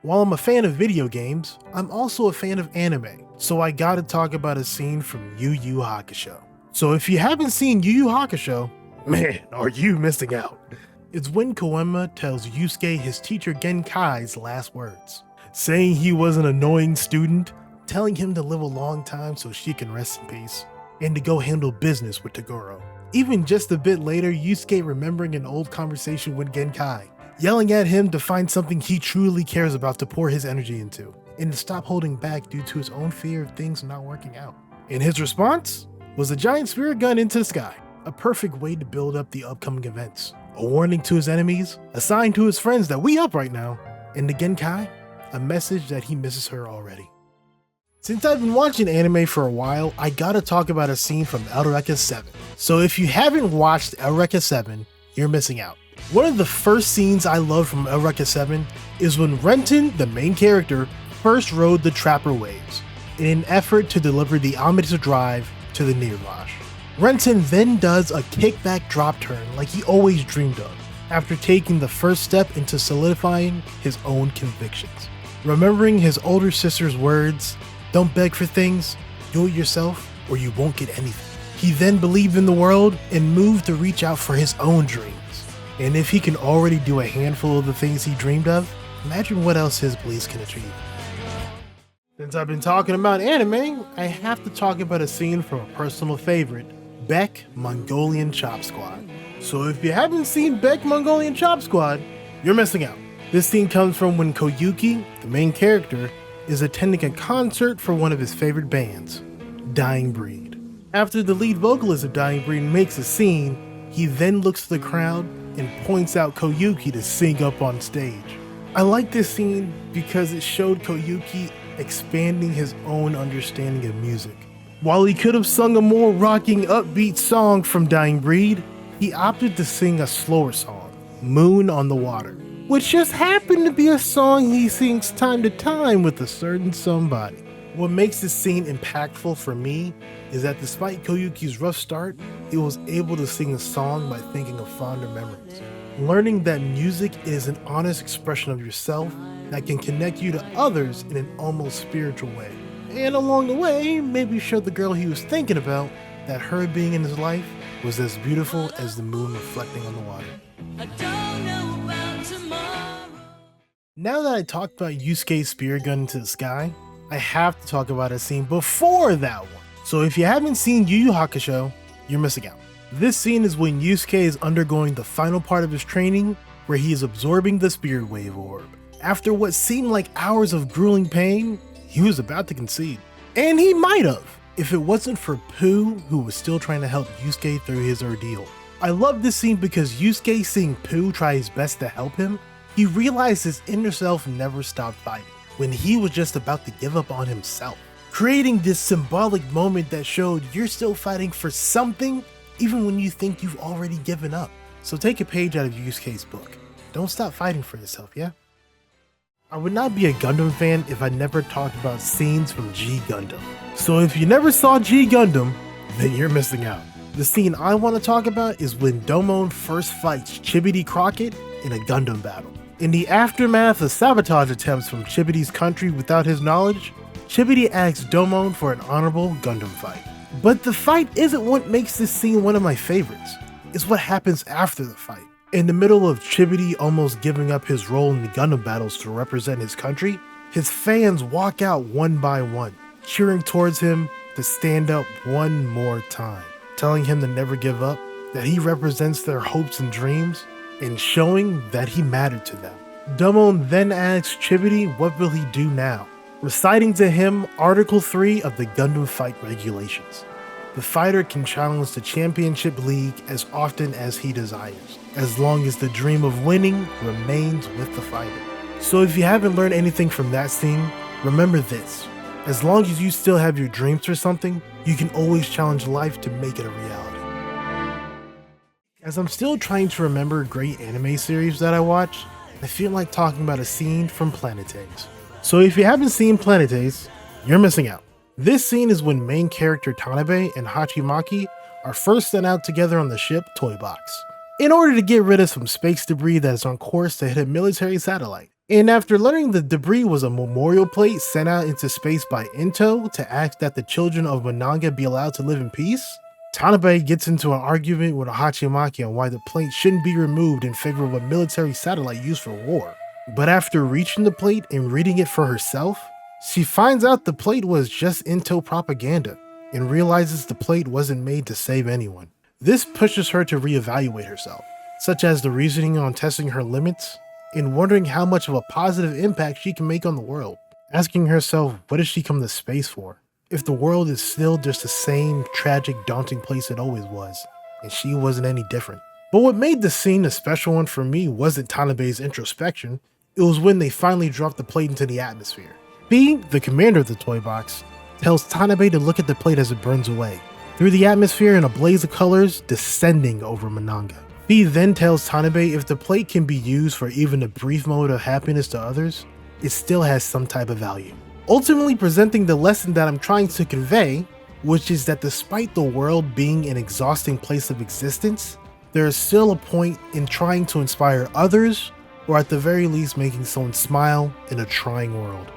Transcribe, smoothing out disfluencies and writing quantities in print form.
While I'm a fan of video games, I'm also a fan of anime, so I gotta talk about a scene from Yu Yu Hakusho. So if you haven't seen Yu Yu Hakusho, man, are you missing out. It's when Koyuki tells Yusuke his teacher Genkai's last words, saying he was an annoying student, telling him to live a long time so she can rest in peace, and to go handle business with Toguro. Even just a bit later, Yusuke remembering an old conversation with Genkai, yelling at him to find something he truly cares about to pour his energy into, and to stop holding back due to his own fear of things not working out. And his response was a giant spirit gun into the sky, a perfect way to build up the upcoming events, a warning to his enemies, a sign to his friends that we up right now, and to Genkai, a message that he misses her already. Since I've been watching anime for a while, I gotta talk about a scene from Eureka 7. So if you haven't watched Eureka 7, you're missing out. One of the first scenes I love from Eureka 7 is when Renton, the main character, first rode the Trapper Waves in an effort to deliver the Omnibus Drive to the Niraj. Renton then does a kickback drop turn like he always dreamed of, after taking the first step into solidifying his own convictions. Remembering his older sister's words, "Don't beg for things, do it yourself or you won't get anything." He then believed in the world and moved to reach out for his own dreams. And if he can already do a handful of the things he dreamed of, imagine what else his beliefs can achieve. Since I've been talking about anime, I have to talk about a scene from a personal favorite, Beck Mongolian Chop Squad. So if you haven't seen Beck Mongolian Chop Squad, you're missing out. This scene comes from when Koyuki, the main character, is attending a concert for one of his favorite bands, Dying Breed. After the lead vocalist of Dying Breed makes a scene, he then looks to the crowd and points out Koyuki to sing up on stage. I like this scene because it showed Koyuki expanding his own understanding of music. While he could have sung a more rocking, upbeat song from Dying Breed, he opted to sing a slower song, Moon on the Water, which just happened to be a song he sings time to time with a certain somebody. What makes this scene impactful for me is that despite Koyuki's rough start, he was able to sing a song by thinking of fonder memories. Learning that music is an honest expression of yourself that can connect you to others in an almost spiritual way. And along the way, maybe show the girl he was thinking about that her being in his life was as beautiful as the moon reflecting on the water. I don't know about tomorrow. Now that I talked about Yusuke's spirit gun into the sky, I have to talk about a scene before that one. So if you haven't seen Yu Yu Hakusho, you're missing out. This scene is when Yusuke is undergoing the final part of his training, where he is absorbing the Spirit Wave Orb. After what seemed like hours of grueling pain, he was about to concede. And he might have, if it wasn't for Pooh, who was still trying to help Yusuke through his ordeal. I love this scene because Yusuke, seeing Pooh try his best to help him, he realized his inner self never stopped fighting, when he was just about to give up on himself. Creating this symbolic moment that showed you're still fighting for something, even when you think you've already given up. So take a page out of Yusuke's book. Don't stop fighting for yourself, yeah? I would not be a Gundam fan if I never talked about scenes from G Gundam. So if you never saw G Gundam, then you're missing out. The scene I want to talk about is when Domon first fights Chibodee Crockett in a Gundam battle. In the aftermath of sabotage attempts from Chibodee's country without his knowledge, Chibodee asks Domon for an honorable Gundam fight. But the fight isn't what makes this scene one of my favorites. It's what happens after the fight. In the middle of Chibodee almost giving up his role in the Gundam battles to represent his country, his fans walk out one by one, cheering towards him to stand up one more time, telling him to never give up, that he represents their hopes and dreams, and showing that he mattered to them. Domon then asks Chibodee what will he do now, reciting to him Article 3 of the Gundam Fight Regulations. The fighter can challenge the Championship League as often as he desires, as long as the dream of winning remains with the fighter. So if you haven't learned anything from that scene, remember this: as long as you still have your dreams for something, you can always challenge life to make it a reality. As I'm still trying to remember great anime series that I watched, I feel like talking about a scene from Planet Ace. So if you haven't seen Planet Ace, you're missing out. This scene is when main character Tanabe and Hachimaki are first sent out together on the ship Toy Box, in order to get rid of some space debris that is on course to hit a military satellite. And after learning the debris was a memorial plate sent out into space by Into to ask that the children of Monanga be allowed to live in peace, Tanabe gets into an argument with Hachimaki on why the plate shouldn't be removed in favor of a military satellite used for war. But after reaching the plate and reading it for herself, she finds out the plate was just Into propaganda and realizes the plate wasn't made to save anyone. This pushes her to reevaluate herself, such as the reasoning on testing her limits and wondering how much of a positive impact she can make on the world, asking herself what did she come to space for, if the world is still just the same tragic, daunting place it always was, and she wasn't any different. But what made the scene a special one for me wasn't Tanabe's introspection, it was when they finally dropped the plate into the atmosphere. B, the commander of the toy box, tells Tanabe to look at the plate as it burns away, through the atmosphere in a blaze of colors descending over Monanga. B then tells Tanabe if the plate can be used for even a brief moment of happiness to others, it still has some type of value. Ultimately presenting the lesson that I'm trying to convey, which is that despite the world being an exhausting place of existence, there is still a point in trying to inspire others, or at the very least making someone smile in a trying world.